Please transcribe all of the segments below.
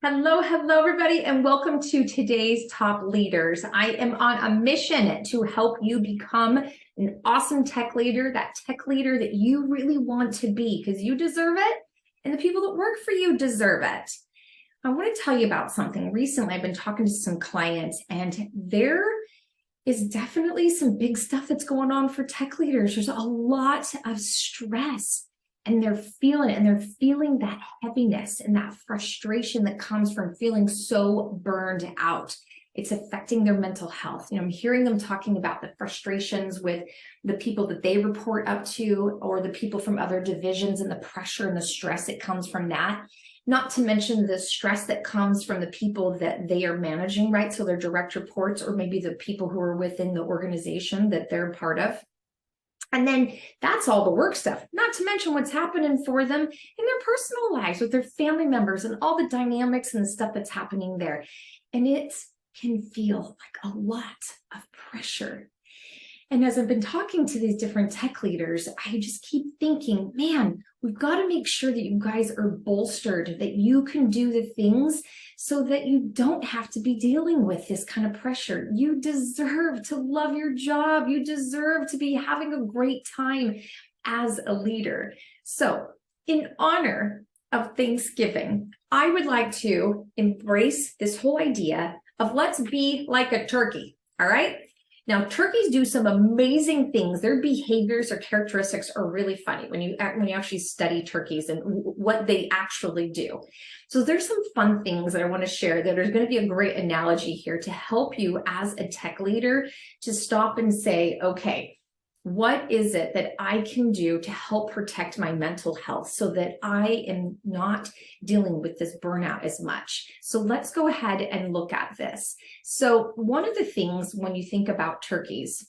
Hello, everybody, and welcome to today's Top Leaders. I am on a mission to help you become an awesome tech leader, that tech leader that you really want to be, because you deserve it, and the people that work for you deserve it. I want to tell you about something. Recently, I've been talking to some clients, and there is definitely some big stuff that's going on for tech leaders. There's a lot of stress. And they're feeling that heaviness and that frustration that comes from feeling so burned out. It's affecting their mental health. I'm hearing them talking about the frustrations with the people that they report up to, or the people from other divisions, and the pressure and the stress that comes from that. Not to mention the stress that comes from the people that they are managing, right? So their direct reports, or maybe the people who are within the organization that they're part of. And then that's all the work stuff, not to mention what's happening for them in their personal lives with their family members and all the dynamics and the stuff that's happening there. And it can feel like a lot of pressure. And as I've been talking to these different tech leaders, I just keep thinking, man, we've got to make sure that you guys are bolstered, that you can do the things so that you don't have to be dealing with this kind of pressure. You deserve to love your job. You deserve to be having a great time as a leader. So in honor of Thanksgiving, I would like to embrace this whole idea of let's be like a turkey, all right? Now, turkeys do some amazing things. Their behaviors or characteristics are really funny when you actually study turkeys and what they actually do. So there's some fun things that I want to share that are going to be a great analogy here to help you as a tech leader to stop and say, okay, what is it that I can do to help protect my mental health so that I am not dealing with this burnout as much? So let's go ahead and look at this. So one of the things when you think about turkeys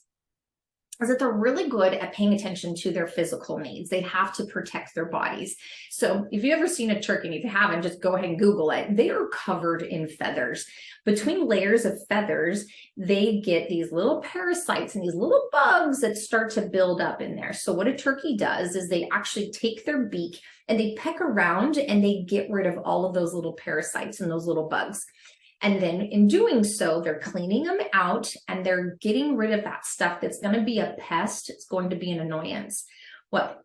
is that they're really good at paying attention to their physical needs. They have to protect their bodies. So if you've ever seen a turkey, and if you haven't, just go ahead and Google it. They are covered in feathers. Between layers of feathers, they get these little parasites and these little bugs that start to build up in there. So what a turkey does is they actually take their beak and they peck around and they get rid of all of those little parasites and those little bugs. And then in doing so, they're cleaning them out and they're getting rid of that stuff that's going to be a pest. It's going to be an annoyance. Well,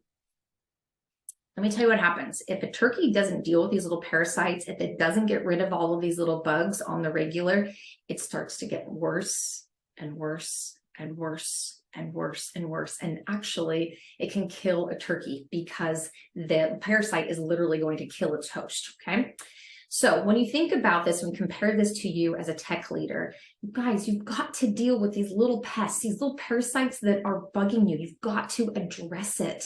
let me tell you what happens. If a turkey doesn't deal with these little parasites, if it doesn't get rid of all of these little bugs on the regular, it starts to get worse and worse and worse and worse and worse. And actually, it can kill a turkey because the parasite is literally going to kill its host, okay? So when you think about this and compare this to you as a tech leader, you guys, you've got to deal with these little pests, these little parasites that are bugging you. You've got to address it,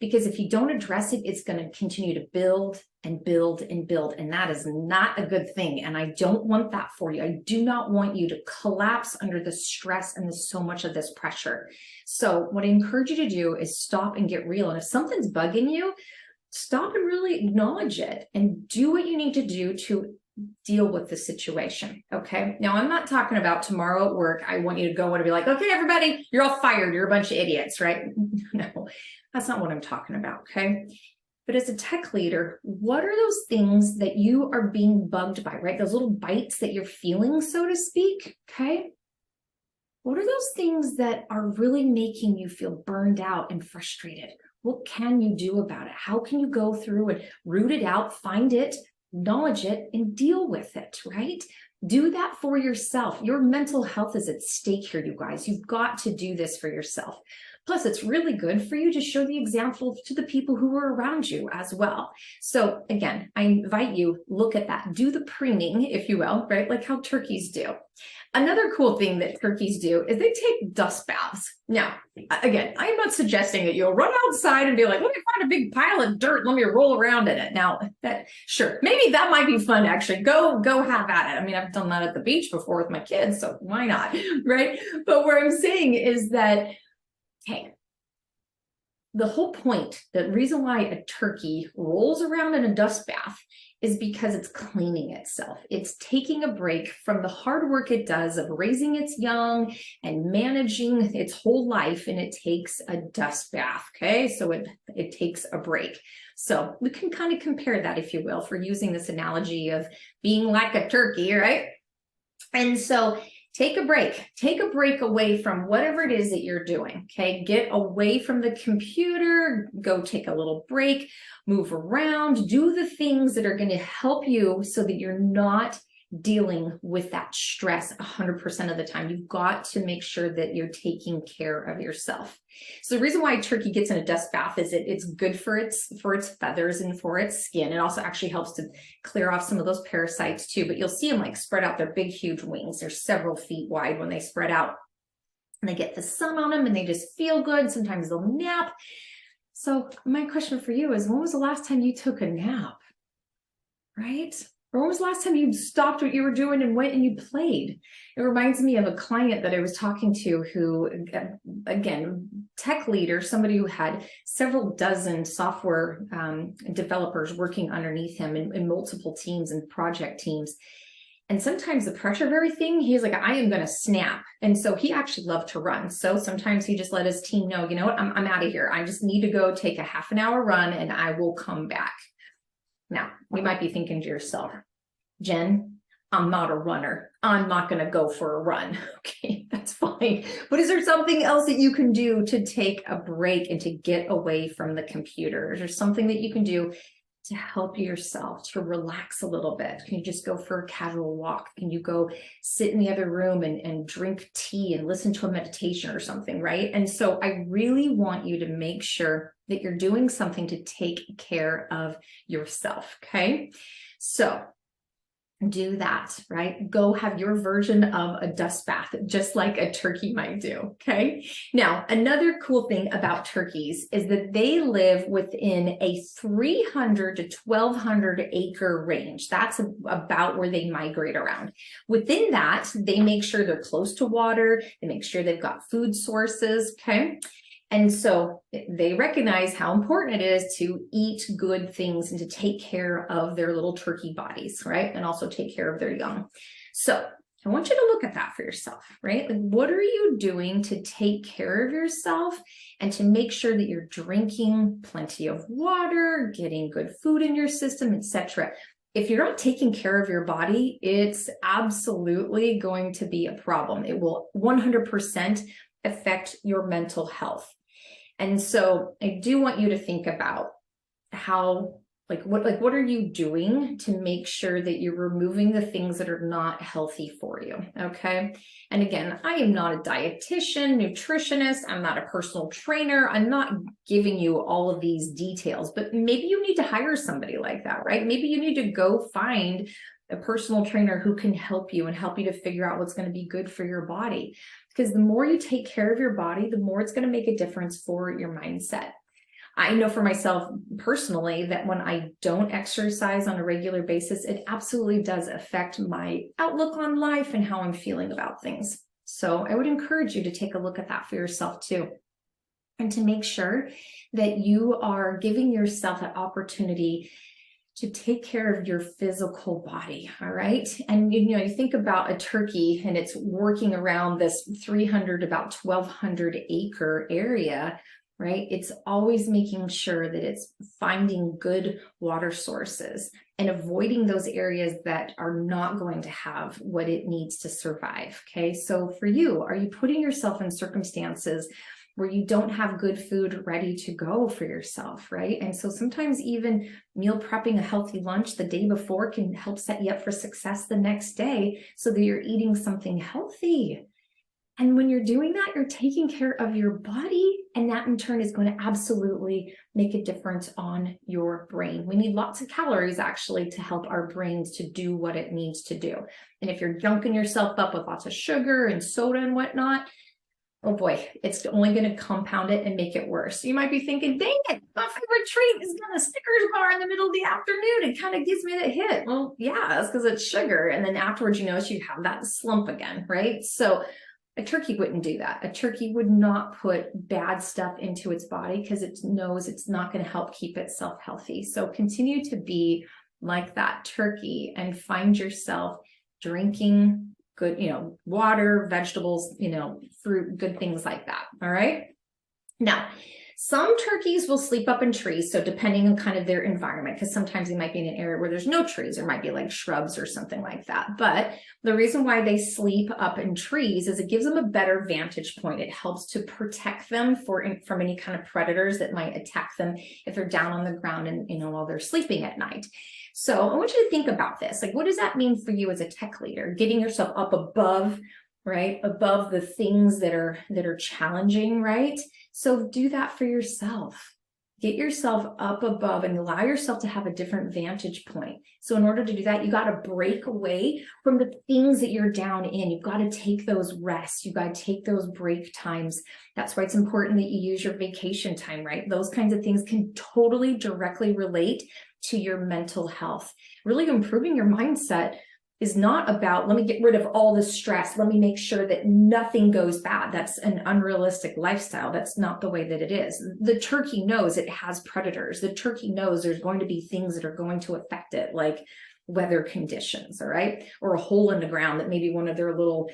because if you don't address it, it's going to continue to build and build and build. And that is not a good thing. And I don't want that for you. I do not want you to collapse under the stress and so much of this pressure. So what I encourage you to do is stop and get real. And if something's bugging you, stop and really acknowledge it and do what you need to do to deal with the situation, okay? Now, I'm not talking about tomorrow at work, I want you to go and be like, okay, everybody, you're all fired. You're a bunch of idiots, right? No, that's not what I'm talking about, okay? But as a tech leader, what are those things that you are being bugged by, right? Those little bites that you're feeling, so to speak, okay? What are those things that are really making you feel burned out and frustrated? What can you do about it? How can you go through and root it out, find it, acknowledge it, and deal with it, right? Do that for yourself. Your mental health is at stake here, you guys. You've got to do this for yourself. Plus, it's really good for you to show the example to the people who are around you as well. So again, I invite you, look at that. Do the preening, if you will, right? Like how turkeys do. Another cool thing that turkeys do is they take dust baths. Now, again, I am not suggesting that you'll run outside and be like, let me find a big pile of dirt, let me roll around in it. Now, sure, maybe that might be fun, actually. Go have at it. I mean, I've done that at the beach before with my kids, so why not, right? But what I'm saying is that, hey, the whole point, the reason why a turkey rolls around in a dust bath is because it's cleaning itself. It's taking a break from the hard work it does of raising its young and managing its whole life, and it takes a dust bath, okay? So it takes a break. So we can kind of compare that, if you will, for using this analogy of being like a turkey, right? And so take a break away from whatever it is that you're doing, okay? Get away from the computer, go take a little break, move around, do the things that are going to help you so that you're not dealing with that stress 100% of the time. You've got to make sure that you're taking care of yourself. So the reason why a turkey gets in a dust bath is it's good for its feathers and for its skin. It also actually helps to clear off some of those parasites too, but you'll see them like spread out their big, huge wings. They're several feet wide when they spread out, and they get the sun on them and they just feel good. Sometimes they'll nap. So my question for you is, when was the last time you took a nap, right? Or when was the last time you stopped what you were doing and went and you played? It reminds me of a client that I was talking to who, again, tech leader, somebody who had several dozen software developers working underneath him in multiple teams and project teams. And sometimes the pressure of everything, he's like, I am going to snap. And so he actually loved to run. So sometimes he just let his team know, you know what, I'm out of here. I just need to go take a half an hour run and I will come back. Now, you might be thinking to yourself, Jen, I'm not a runner. I'm not going to go for a run. Okay, that's fine. But is there something else that you can do to take a break and to get away from the computer? Is there something that you can do to help yourself to relax a little bit? Can you just go for a casual walk? Can you go sit in the other room and drink tea and listen to a meditation or something, right? And so I really want you to make sure that you're doing something to take care of yourself, okay? So do that, right? Go have your version of a dust bath, just like a turkey might do, okay? Now, another cool thing about turkeys is that they live within a 300 to 1,200 acre range. That's about where they migrate around. Within that, they make sure they're close to water. They make sure they've got food sources, okay? And so they recognize how important it is to eat good things and to take care of their little turkey bodies, right? And also take care of their young. So I want you to look at that for yourself, right? Like, what are you doing to take care of yourself and to make sure that you're drinking plenty of water, getting good food in your system, etc.? If you're not taking care of your body, it's absolutely going to be a problem. It will 100% affect your mental health. And so I do want you to think about how, what are you doing to make sure that you're removing the things that are not healthy for you, okay? And again, I am not a dietitian, nutritionist, I'm not a personal trainer, I'm not giving you all of these details, but maybe you need to hire somebody like that, right? Maybe you need to go find a personal trainer who can help you and help you to figure out what's going to be good for your body. Because the more you take care of your body, the more it's going to make a difference for your mindset. I know for myself personally that when I don't exercise on a regular basis, it absolutely does affect my outlook on life and how I'm feeling about things. So I would encourage you to take a look at that for yourself too. And to make sure that you are giving yourself that opportunity to take care of your physical body, all right? And you think about a turkey and it's working around this 300, about 1,200 acre area, right? It's always making sure that it's finding good water sources and avoiding those areas that are not going to have what it needs to survive, okay? So for you, are you putting yourself in circumstances where you don't have good food ready to go for yourself, right? And so sometimes even meal prepping a healthy lunch the day before can help set you up for success the next day so that you're eating something healthy. And when you're doing that, you're taking care of your body, and that in turn is going to absolutely make a difference on your brain. We need lots of calories actually to help our brains to do what it needs to do. And if you're junking yourself up with lots of sugar and soda and whatnot, oh boy, it's only going to compound it and make it worse. So you might be thinking, dang it, my favorite treat is a Snickers bar in the middle of the afternoon. It kind of gives me that hit. Well, yeah, that's because it's sugar. And then afterwards, you have that slump again, right? So A turkey wouldn't do that. A turkey would not put bad stuff into its body because it knows it's not going to help keep itself healthy. So continue to be like that turkey and find yourself drinking good, water, vegetables, fruit, good things like that. All right. Now, some turkeys will sleep up in trees. So depending on kind of their environment, because sometimes they might be in an area where there's no trees, or might be like shrubs or something like that. But the reason why they sleep up in trees is it gives them a better vantage point. It helps to protect them from any kind of predators that might attack them if they're down on the ground and, while they're sleeping at night. So I want you to think about this. Like, what does that mean for you as a tech leader? Getting yourself up above, right? Above the things that are challenging, right? So do that for yourself. Get yourself up above and allow yourself to have a different vantage point. So in order to do that, you got to break away from the things that you're down in. You've got to take those rests. You've got to take those break times. That's why it's important that you use your vacation time, right? Those kinds of things can totally directly relate to your mental health. Really improving your mindset is not about, let me get rid of all the stress. Let me make sure that nothing goes bad. That's an unrealistic lifestyle. That's not the way that it is. The turkey knows it has predators. The turkey knows there's going to be things that are going to affect it, like weather conditions, all right? Or a hole in the ground that maybe one of their little,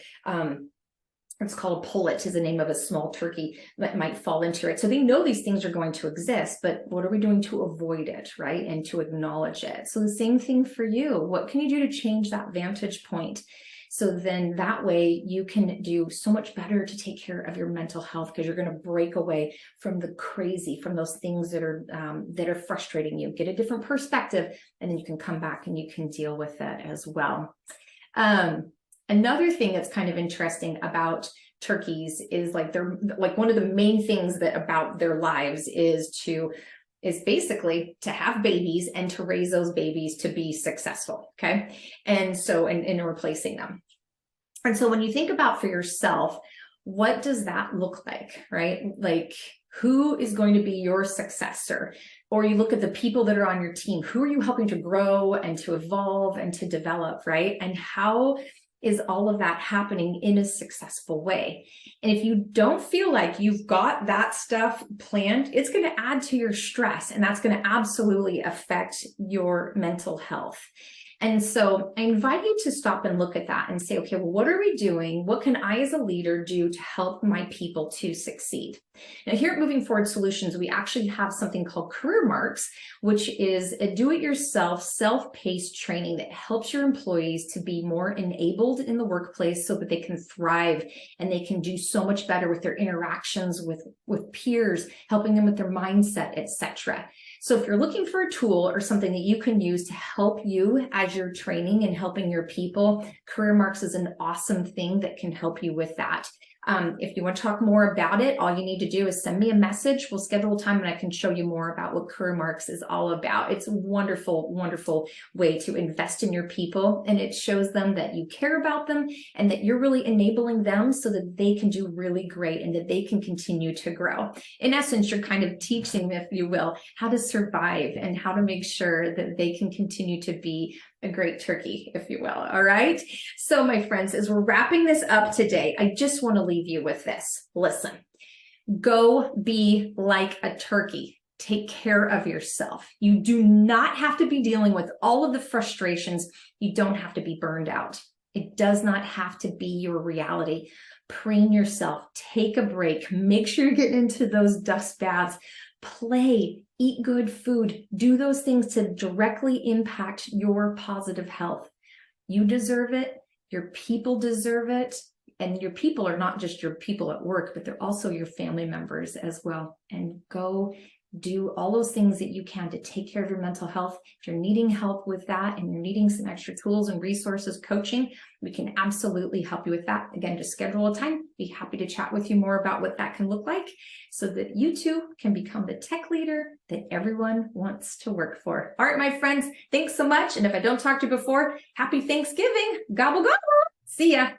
it's called a pullet is the name of a small turkey that might fall into it. So they know these things are going to exist, but what are we doing to avoid it, right? And to acknowledge it. So the same thing for you. What can you do to change that vantage point? So then that way you can do so much better to take care of your mental health, because you're going to break away from the crazy, from those things that are frustrating you. Get a different perspective, and then you can come back and you can deal with it as well. Another thing that's kind of interesting about turkeys is they're one of the main things that about their lives is basically to have babies and to raise those babies to be successful. Okay. And so, and replacing them. And so when you think about for yourself, what does that look like, right? Like, who is going to be your successor? Or you look at the people that are on your team, who are you helping to grow and to evolve and to develop, right? And how is all of that happening in a successful way? And if you don't feel like you've got that stuff planned, it's going to add to your stress, and that's going to absolutely affect your mental health. And so I invite you to stop and look at that and say, okay, well, what are we doing? What can I as a leader do to help my people to succeed? Now here at Moving Forward Solutions, we actually have something called Career Marks, which is a do-it-yourself, self-paced training that helps your employees to be more enabled in the workplace so that they can thrive and they can do so much better with their interactions with peers, helping them with their mindset, etc. So if you're looking for a tool or something that you can use to help you as you're training and helping your people, Career Marks is an awesome thing that can help you with that. If you want to talk more about it, all you need to do is send me a message. We'll schedule a time and I can show you more about what Career Marks is all about. It's a wonderful, wonderful way to invest in your people, and it shows them that you care about them and that you're really enabling them so that they can do really great and that they can continue to grow. In essence, you're kind of teaching them, if you will, how to survive and how to make sure that they can continue to be a great turkey, if you will. All right. So my friends, as we're wrapping this up today, I just want to leave you with this. Listen, go be like a turkey. Take care of yourself. You do not have to be dealing with all of the frustrations. You don't have to be burned out. It does not have to be your reality. Preen yourself, take a break, make sure you're getting into those dust baths, play, eat good food, do those things to directly impact your positive health. You deserve it. Your people deserve it. And your people are not just your people at work, but they're also your family members as well. And go do all those things that you can to take care of your mental health. If you're needing help with that and you're needing some extra tools and resources, coaching, we can absolutely help you with that. Again, just schedule a time. Be happy to chat with you more about what that can look like so that you too can become the tech leader that everyone wants to work for. All right, my friends, thanks so much. And if I don't talk to you before, happy Thanksgiving. Gobble, gobble. See ya.